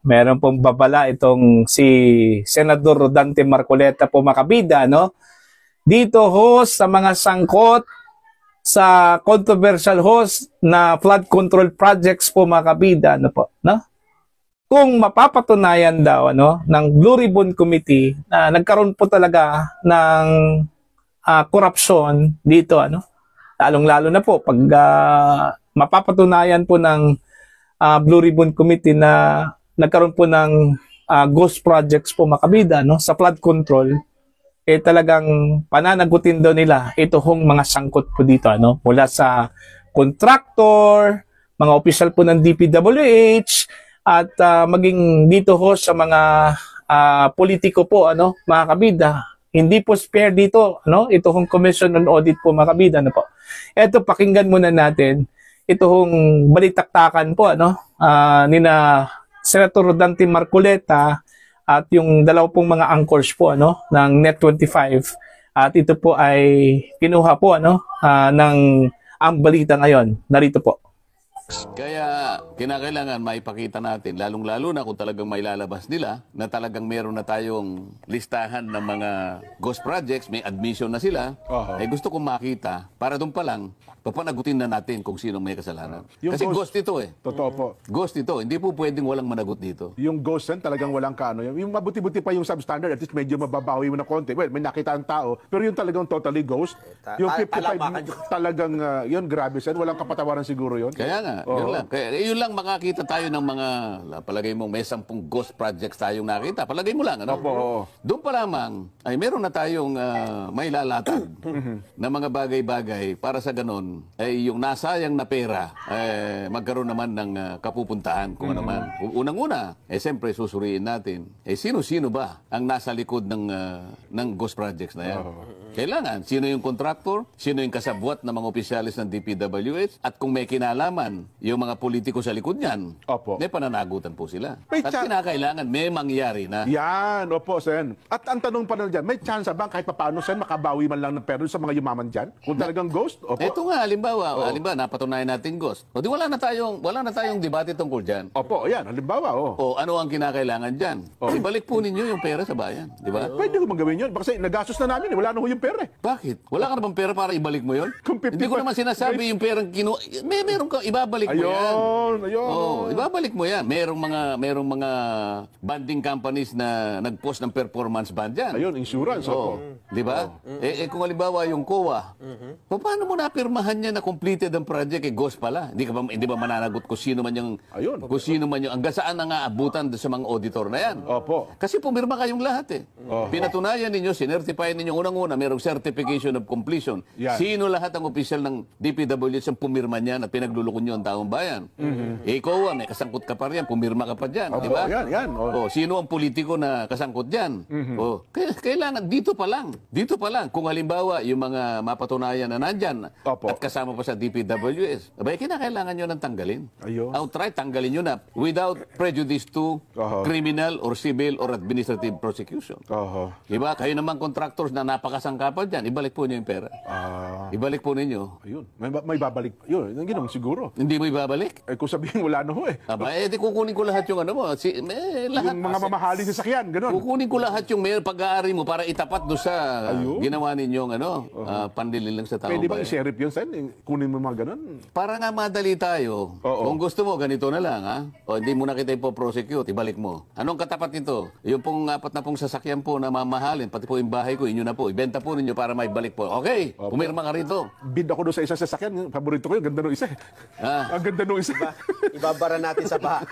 meron pong babala itong si Senador Rodante Marcoleta po makabida, no? Dito ho sa mga sangkot sa controversial host na flood control projects po makabida, no po, no? Kung mapapatunayan daw ng Blue Ribbon Committee na nagkaroon po talaga ng korupsyon dito, lalong-lalo na po pag mapapatunayan po ng Blue Ribbon Committee na nagkaroon po ng ghost projects po makabida sa flood control, talagang pananagutin daw nila ito hong mga sangkot po dito, mula sa contractor, mga opisyal po ng DPWH, at maging dito ho sa mga politiko po, mga kabida. Hindi po spare dito, ito hong Commission on Audit po, mga kabida, po. Ito, pakinggan muna natin ito hong balitaktakan po, nina Senator Rodante Marcoleta at yung dalaw pong mga anchors po, ng Net25. At ito po ay kinuha po, ng ang balita ngayon. Narito po. Kaya kinakailangan maipakita natin, lalong-lalo na kung talagang mailalabas nila na talagang meron na tayong listahan ng mga ghost projects, may admission na sila, ay gusto kong makita, para doon pa lang, papanagutin na natin kung sino may kasalanan. Kasi ghost ito eh. Totoo po. Ghost ito, hindi po pwedeng walang managot dito. Yung ghost yan, talagang walang kaano. Yung mabuti-buti pa yung substandard, at least medyo mababawi mo na konti. Well, may nakita ang tao, pero yung talagang totally ghost, yung 55 talagang, yun, grabe sen, walang kapatawaran siguro yun. Kaya nga, yun lang. Kaya yun lang makakita tayo ng mga, palagay mo may 10 ghost projects tayong nakita. Palagay mo lang, Opo. Doon pa lamang, ay meron na tayong may lalatag na mga bagay-bagay para sa ganon, ay yung nasayang na pera, magkaroon naman ng kapupuntahan kung ano man. Unang-una, siyempre susuriin natin, sino-sino ba ang nasa likod ng ghost projects na yan? Kailangan, sino yung contractor, sino yung kasabwat ng mga opisyalis ng DPWH, at kung may kinalaman yung mga politiko sa likod niyan, may pananagutan po sila. At kinakailangan may mangyari na. Yan, opo, Sen. At ang tanong pa na dyan, may chance ba kahit paano, Sen, makabawi man lang ng pera sa mga yumaman dyan? Kung talagang ghost? Opo. Ito nga, halimbawa, napatunayan natin ghost. O di wala na tayong debate tungkol dyan. Opo, yan, halimbawa, O ano ang kinakailangan dyan? Ibalik po ninyo yung pera sa bayan, di ba? Pwede ko magawin yun. Kasi nagastos na namin, wala na ho yung pera. Bakit? Wala ka na bang pera para ibalik mo yun? Hindi ko naman sinasabi yung perang meron ka, ibabalik mo yan. Ayun. Ibabalik mo yan. Merong mga banding companies na nag-post ng performance band yan. Ayun, insurance. Di ba? Kung halimbawa yung COA, paano mo napirmahan niya na completed ang project? Ghost pala. Hindi ba mananagot kung sino man yung, hanggang saan na nga abutan sa mga auditor na yan? Opo. Kasi pumirma kayong lahat Pinatunayan ninyo, sinertify ninyo, unang-una, merong certification of completion. Yan. Sino lahat ang opisyal ng DPWH ang pumirma niyan at pinaglulukon nyo ang taong bayan? Ikaw, may kasangkot ka pa riyan, pumirma ka pa dyan. Di ba? Yan. Sino ang politiko na kasangkot dyan? Kailangan, dito pa lang. Kung halimbawa, yung mga mapatunayan na nandyan at kasama pa sa DPWS, kinakailangan nyo nang tanggalin. Outright, tanggalin nyo na without prejudice to criminal or civil or administrative prosecution. Diba? Kayo naman contractors na napakasangkapan dyan, ibalik po nyo yung pera. Ibalik po ninyo. Ayun. May babalik. Yun, yung ginawa siguro. Hindi mo ibabalik? Kung sabihin wala na ho di kukunin ko lahat yung ano mo. Lahat, yung mga mamahaling sasakyan, gano'n. Kukunin ko lahat yung pag-aari mo para itapat doon sa ginawa ninyong pandilil lang sa tao. Pwede ba i-sheriff yun, Sen? Kunin mo mga gano'n? Para nga madali tayo. Kung gusto mo, ganito na lang, hindi mo na kita ipo-prosecute, ibalik mo. Anong katapat nito? Yung pong 4 na pong sasakyan po na mamahalin, pati po yung bahay ko, inyo na po. Ibenta po ninyo para maibalik po. Okay, pumirma ka rito. Bid ako doon sa isang sasakyan. Paborito ko yun. Ganda nung isa. Ang ganda nung isa. Ibabara natin sa baha.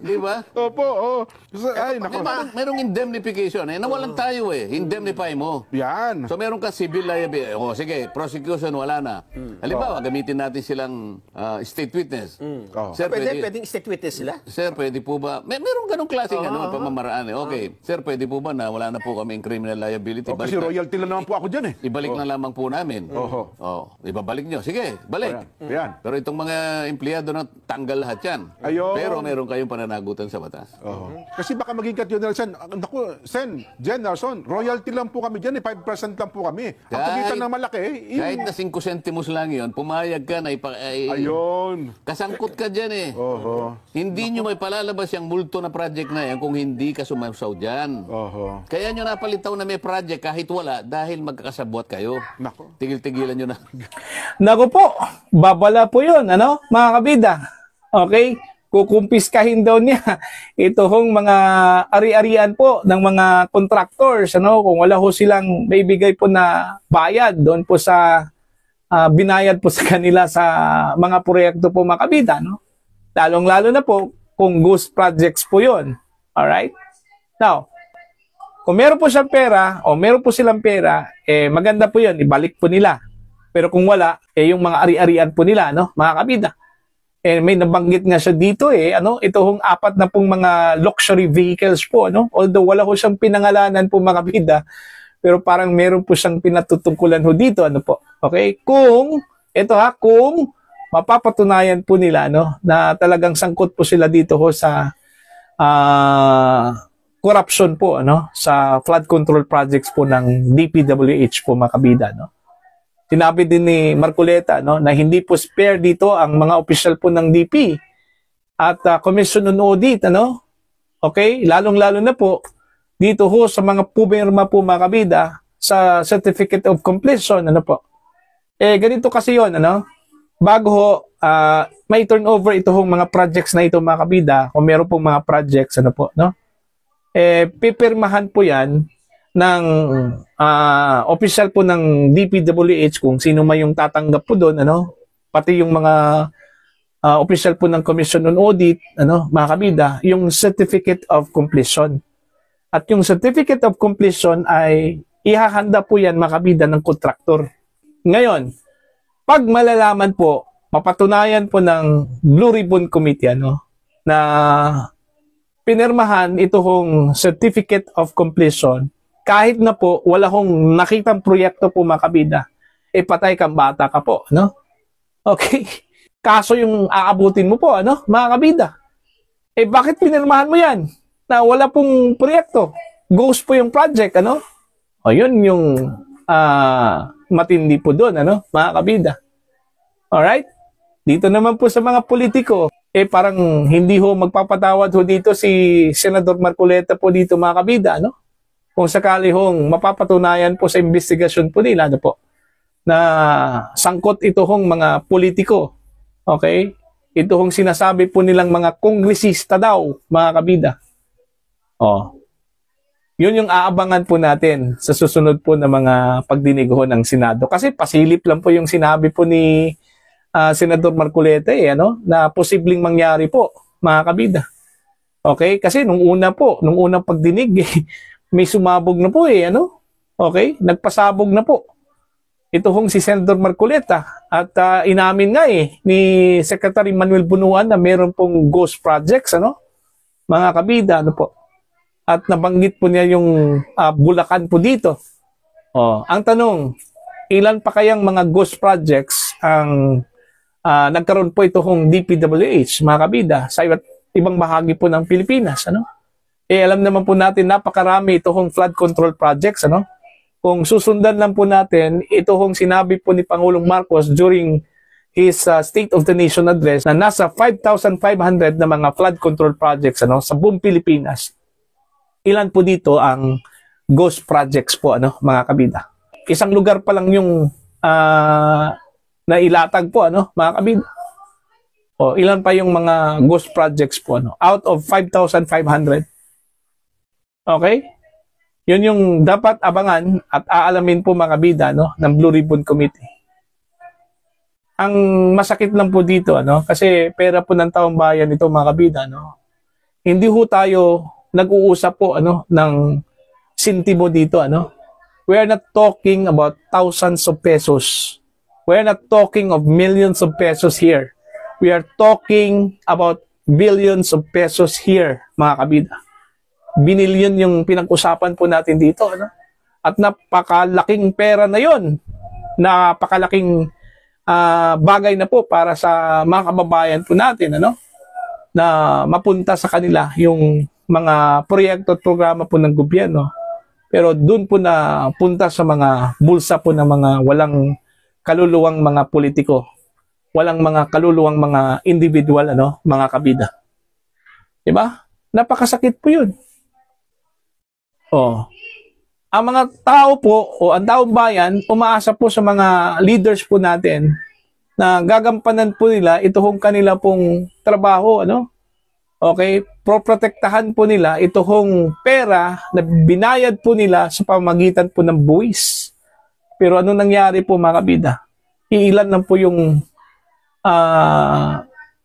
Di ba? Opo. Ay, nako. Merong indemnification. Nawalan tayo Indemnify mo. Yan. So meron ka civil liability. Sige, prosecution wala na. Halimbawa, gamitin natin silang state witness. Sir, pwedeng state witness sila? Sir, pwede po ba? Merong ganong klaseng pamamaraan. Okay. Sir, pwede po ba na wala na po kaming criminal liability? Kasi royalty lang naman po ako dyan Ibalik na lamang po namin. Ibabalik nyo. Sige, balik. Yan. Pero itong mga empleyado na tanggal lahat yan. Ayun. Pero meron kayong pananagutan. panagutan sa batas. Kasi baka maging General Sen, naku, Nelson, royalty lang po kami dyan, 5% lang po kami. Ang pagitan ng malaki, Kahit na 5 centimos lang yun, pumayag ka na ayun. kasangkot ka dyan eh. Oho. Hindi nyo may palalabas yung multo na project na yan kung hindi ka sumasaw dyan. Oho. Kaya nyo napalitaw na may project kahit wala dahil magkakasabwat kayo. Nako. Tigil-tigilan nyo na. Naku po, babala po yun, mga kabida. Okay? Kukumpiskahin daw niya ito hong mga ari-arian po ng mga contractors, kung wala ho silang maibigay po na bayad doon po sa binayad po sa kanila sa mga proyekto po mga kabida, Lalong-lalo na po kung ghost projects po yun. Alright? Now, kung meron po siyang pera o meron po silang pera, maganda po yun, ibalik po nila. Pero kung wala, yung mga ari-arian po nila, mga kabida. May nabanggit nga siya dito, ito hong 4 na pong mga luxury vehicles po, Although wala ho siyang pinangalanan po mga kabida, pero parang meron po siyang pinatutungkulan ho dito, Okay? Kung mapapatunayan po nila, na talagang sangkot po sila dito ho sa corruption po, sa flood control projects po ng DPWH po mga kabida, Sinabi din ni Marcoleta, na hindi po spare dito ang mga opisyal po ng DP at Commission on Audit, Okay? Lalong-lalo na po dito ho sa mga pumirma po mga kabida sa Certificate of Completion, ganito kasi yon, bago ho, may turnover ito hong mga projects na ito mga kabida, kung meron pong mga projects, pipirmahan po yan ng official po ng DPWH kung sino may yung tatanggap po doon, pati yung mga official po ng Commission on Audit, mga kabida, yung Certificate of Completion. At yung Certificate of Completion ay ihahanda po yan mga kabida ng kontraktor. Ngayon, pag malalaman po, mapatunayan po ng Blue Ribbon Committee, na pinirmahan ito hong Certificate of Completion, kahit na po wala hong nakitang proyekto po mga kabida, patay kang bata ka po, Okay? Kaso yung aabutin mo po, mga kabida. Bakit pinirmahan mo yan? Na wala pong proyekto. Ghost po yung project, O yun yung matindi po doon, mga kabida. Alright? Dito naman po sa mga politiko, parang hindi ho magpapatawad ho dito si Senador Marcoleta po dito mga kabida, Kung sakali hong mapapatunayan po sa investigasyon po nila, na sangkot ito hong mga politiko. Okay? Ito hong sinasabi po nilang mga kongresista daw, mga kabida. Yun yung aabangan po natin sa susunod po na mga pagdinig ho ng Senado. Kasi pasilip lang po yung sinabi po ni Senador Marcoleta, na posibleng mangyari po, mga kabida. Okay? Kasi nung unang pagdinig, may sumabog na po, Okay? Nagpasabog na po. Ito hong si Senador Marcoleta. At inamin nga ni Secretary Manuel Bunuan na meron pong ghost projects, mga kabida, po. At nabanggit po niya yung Bulacan po dito. Ang tanong, ilan pa kayang mga ghost projects ang nagkaroon po ito hong DPWH, mga kabida, sa ibang bahagi po ng Pilipinas, alam naman po natin, napakarami ito hong flood control projects, Kung susundan lang po natin, ito hong sinabi po ni Pangulong Marcos during his State of the Nation address na nasa 5,500 na mga flood control projects, sa buong Pilipinas. Ilan po dito ang ghost projects po, mga kabida. Isang lugar pa lang yung nailatag po, mga kabida. Ilan pa yung mga ghost projects po, out of 5,500. Okay? Yun yung dapat abangan at aalamin po mga kabida, ng Blue Ribbon Committee. Ang masakit lang po dito, kasi pera po ng taong bayan ito mga kabida, hindi ho tayo nag-uusap po ng sintimo dito, We are not talking about thousands of pesos. We are not talking of millions of pesos here. We are talking about billions of pesos here, mga kabida. Binilyon yung pinag-usapan po natin dito, At napakalaking pera na yon. Napakalaking bagay na po para sa mga kababayan po natin, na mapunta sa kanila yung mga proyekto at programa po ng gobyerno. Pero doon po na punta sa mga bulsa po ng mga walang kaluluwang mga politiko, walang mga kaluluwang mga individual, mga kabida. Diba? Napakasakit po yun. Oh. Ang mga tao po, o ang taong bayan, umaasa po sa mga leaders po natin na gagampanan po nila ito hong kanila pong trabaho, Okay? Proprotektahan po nila ito hong pera na binayad po nila sa pamamagitan po ng buwis. Pero ano nangyari po mga kabida? Iilan lang po yung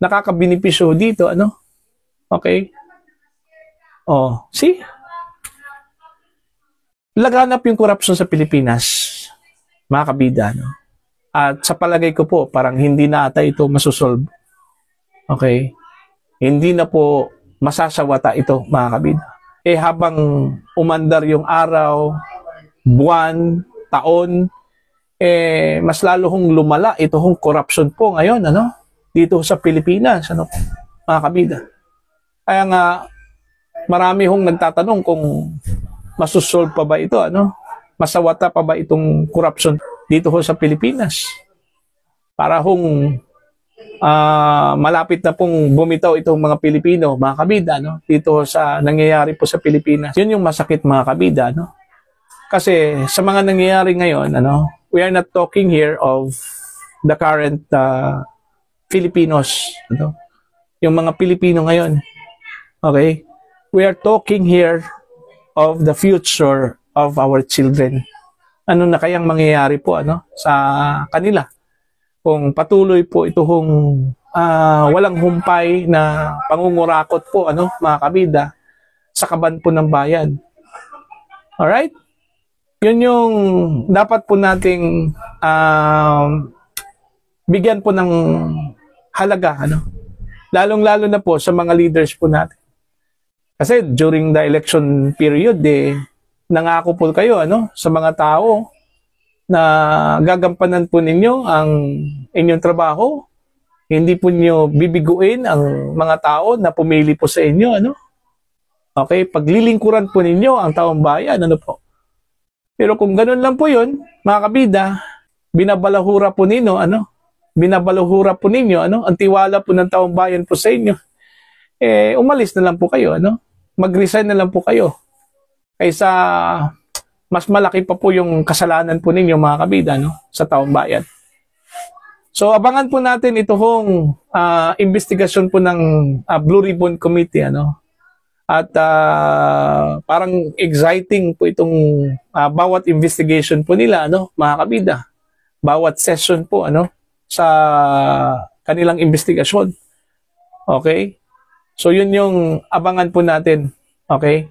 nakakabenepisyo dito, Okay? Oh, see? Laganap yung korupsyon sa Pilipinas, mga kabida, At sa palagay ko po, parang hindi na ata ito masusolve. Okay? Hindi na po masasawata ito, mga kabida. Habang umandar yung araw, buwan, taon, mas lalo hong lumala ito hong korupsyon po ngayon, dito sa Pilipinas, mga kabida. Kaya nga, marami hong nagtatanong kung masusolve pa ba ito, masawata pa ba itong korupsyon dito ho sa Pilipinas? Para hong malapit na pong bumitaw itong mga Pilipino, mga kabida, dito ho sa nangyayari po sa Pilipinas. Yun yung masakit, mga kabida, Kasi sa mga nangyayari ngayon, we are not talking here of the current Filipinos, yung mga Pilipino ngayon. Okay? We are talking here of the future of our children. Ano na kayang mangyayari po sa kanila? Kung patuloy po ito walang humpay na pangungurakot po, mga kabida, sa kaban po ng bayan. Alright? Yun yung dapat po nating bigyan po ng halaga, lalong-lalo na po sa mga leaders po natin. Kasi during the election period, nangako po kayo, sa mga tao na gagampanan po ninyo ang inyong trabaho. Hindi po niyo bibiguin ang mga tao na pumili po sa inyo, Okay? Paglilingkuran po ninyo ang taong bayan, po. Pero kung ganun lang po yun, mga kabida, binabalahura po ninyo, binabalahura po ninyo, ang tiwala po ng taong bayan po sa inyo, umalis na lang po kayo, mag-resign na lang po kayo. Kaysa mas malaki pa po yung kasalanan po ninyo, mga kabida, sa taong bayan. So, abangan po natin ito hong investigasyon po ng Blue Ribbon Committee, At parang exciting po itong bawat investigation po nila, mga kabida. Bawat session po, sa kanilang investigasyon. Okay? So, yun yung abangan po natin. Okay?